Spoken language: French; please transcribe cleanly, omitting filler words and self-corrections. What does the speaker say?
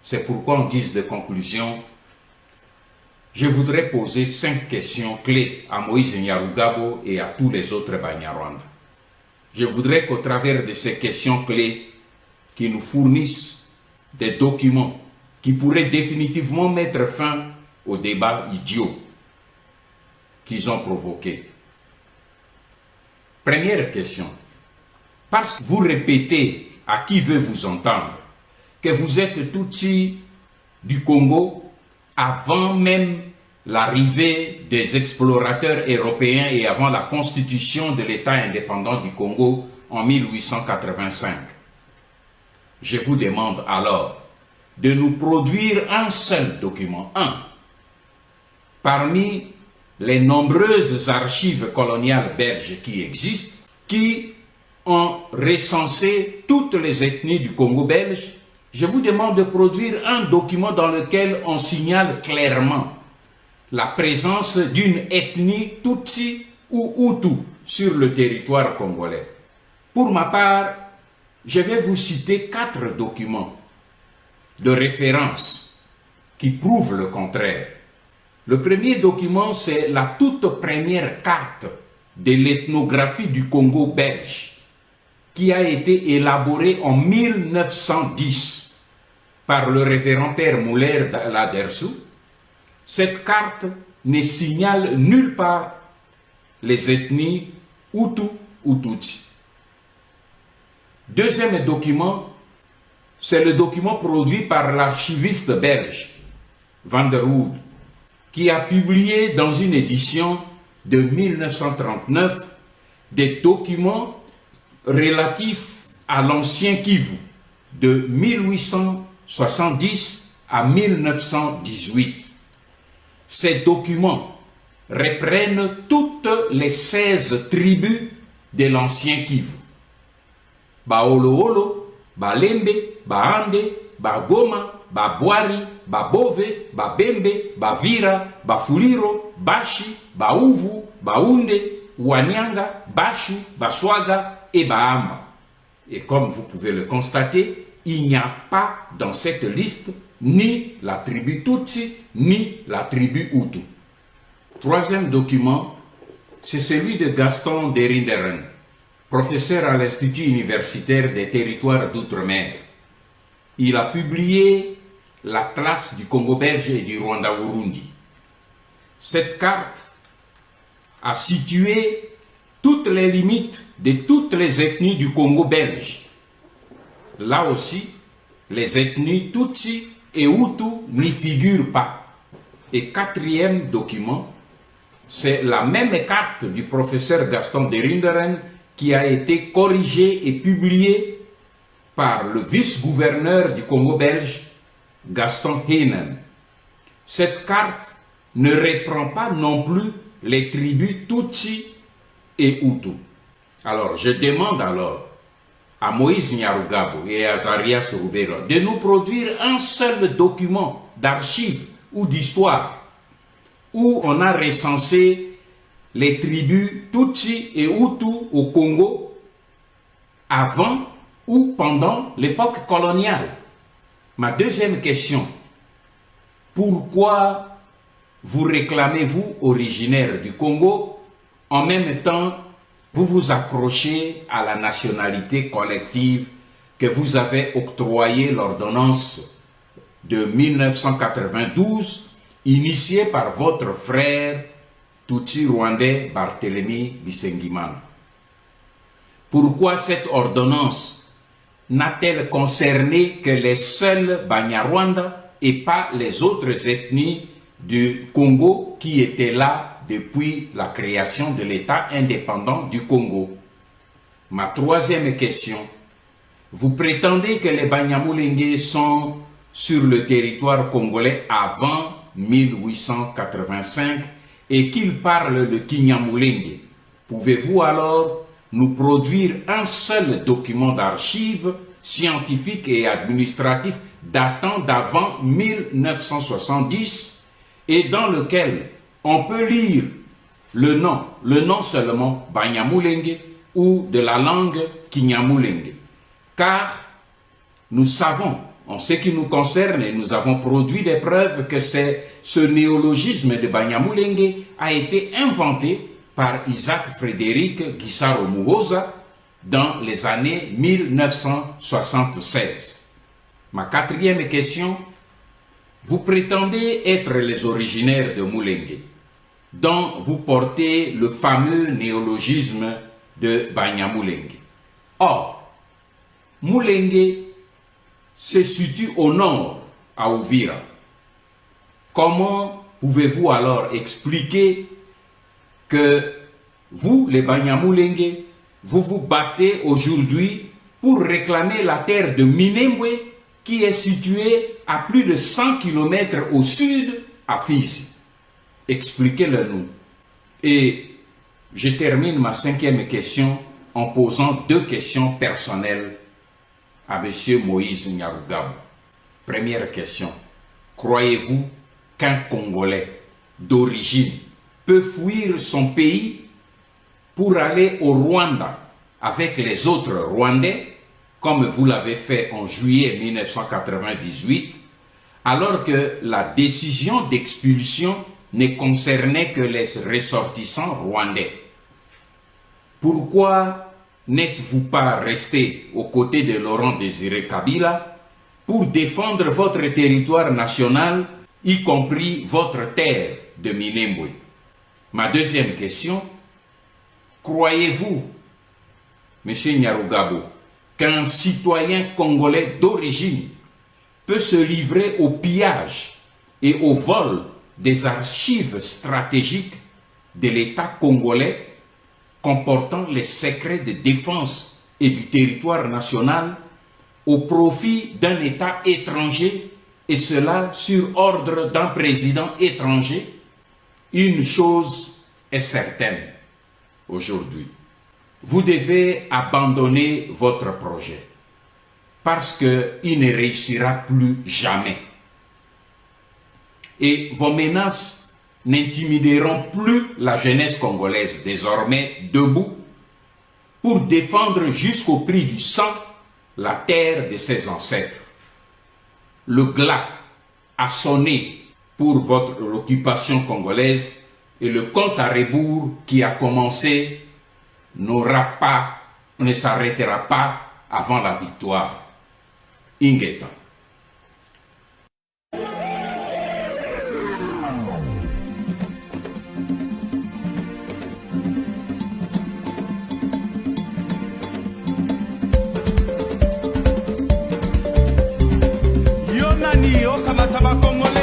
C'est pourquoi, en guise de conclusion, je voudrais poser 5 questions clés à Moïse Nyarugabo et à tous les autres Banyarwanda. Je voudrais qu'au travers de ces questions clés, qu'ils nous fournissent des documents qui pourraient définitivement mettre fin au débat idiot qu'ils ont provoqué. Première question. Parce que vous répétez à qui veut vous entendre que vous êtes Tutsi du Congo avant même l'arrivée des explorateurs européens et avant la constitution de l'État indépendant du Congo en 1885. Je vous demande alors de nous produire un seul document, parmi les nombreuses archives coloniales belges qui existent, qui ont recensé toutes les ethnies du Congo belge. Je vous demande de produire un document dans lequel on signale clairement la présence d'une ethnie Tutsi ou Hutu sur le territoire congolais. Pour ma part, je vais vous citer 4 documents de référence qui prouvent le contraire. Le premier document, c'est la toute première carte de l'ethnographie du Congo belge qui a été élaborée en 1910 par le révérend père Muller Ladersou. Cette carte ne signale nulle part les ethnies Hutu ou Tutsi. Deuxième document, c'est le document produit par l'archiviste belge Van der Hoed, qui a publié dans une édition de 1939 des documents relatifs à l'ancien Kivu de 1870 à 1918. Ces documents reprennent toutes les 16 tribus de l'ancien Kivu. Baolo-Olo, Balembe, Baande, Bagoma, Babwari, Babove, Babembe, Bavira, Bafuliro, Bashi, Bauvu, Baounde, Wanyanga, Bashu, Baswaga et Bahama. Et comme vous pouvez le constater, il n'y a pas dans cette liste ni la tribu Tutsi, ni la tribu Hutu. Troisième document, c'est celui de Gaston Derinderen, professeur à l'Institut universitaire des territoires d'outre-mer. Il a publié l'Atlas du Congo belge et du Rwanda-Urundi. Cette carte a situé toutes les limites de toutes les ethnies du Congo belge. Là aussi, les ethnies Tutsi et Hutu n'y figurent pas. Et quatrième document, c'est la même carte du professeur Gaston Derinderen qui a été corrigée et publiée par le vice-gouverneur du Congo belge, Gaston Heinen. Cette carte ne reprend pas non plus les tribus Tutsi et Hutu. Alors, je demande alors à Moïse Nyarugabo et à Azarias Rubera de nous produire un seul document d'archives ou d'histoire où on a recensé les tribus Tutsi et Hutu au Congo avant ou pendant l'époque coloniale. Ma deuxième question, pourquoi vous réclamez-vous originaire du Congo, en même temps vous vous accrochez à la nationalité collective que vous avez octroyée l'ordonnance de 1992, initiée par votre frère Tutsi rwandais Barthélemy Bisengimana. Pourquoi cette ordonnance n'a-t-elle concerné que les seuls Banyarwanda et pas les autres ethnies du Congo qui étaient là depuis la création de l'État indépendant du Congo? Ma troisième question, vous prétendez que les Banyamulenge sont sur le territoire congolais avant 1885 et qu'ils parlent le Kinyamulenge. Pouvez-vous alors nous produire un seul document d'archives scientifiques et administratifs datant d'avant 1970 et dans lequel on peut lire le nom seulement Banyamulenge ou de la langue Kinyamulenge? Car nous savons en ce qui nous concerne, nous avons produit des preuves que ce néologisme de Banyamulenge a été inventé par Isaac Frédéric Gisaro Muhoza dans les années 1976. Ma quatrième question, vous prétendez être les originaires de Mulenge, dont vous portez le fameux néologisme de Banyamulenge. Or, Mulenge se situe au nord, à Uvira. Comment pouvez-vous alors expliquer que vous, les Banyamulenge, vous vous battez aujourd'hui pour réclamer la terre de Minembwe qui est située à plus de 100 km au sud, à Fizi? Expliquez-le nous. Et je termine ma cinquième question en posant deux questions personnelles à M. Moïse Nyarugabo. Première question. Croyez-vous qu'un Congolais d'origine peut fuir son pays pour aller au Rwanda avec les autres Rwandais, comme vous l'avez fait en juillet 1998, alors que la décision d'expulsion ne concernait que les ressortissants rwandais? Pourquoi n'êtes-vous pas resté aux côtés de Laurent Désiré Kabila pour défendre votre territoire national, y compris votre terre de Minembwe? Ma deuxième question, croyez-vous, M. Nyarugabo, qu'un citoyen congolais d'origine peut se livrer au pillage et au vol des archives stratégiques de l'État congolais comportant les secrets de défense et du territoire national au profit d'un État étranger, et cela sur ordre d'un président étranger? Une chose est certaine aujourd'hui, vous devez abandonner votre projet parce qu'il ne réussira plus jamais. Et vos menaces n'intimideront plus la jeunesse congolaise, désormais debout, pour défendre jusqu'au prix du sang la terre de ses ancêtres. Le glas a sonné pour votre occupation congolaise et le compte à rebours qui a commencé ne s'arrêtera pas avant la victoire. Ingeta. Yo nani yo kamata ba Congolais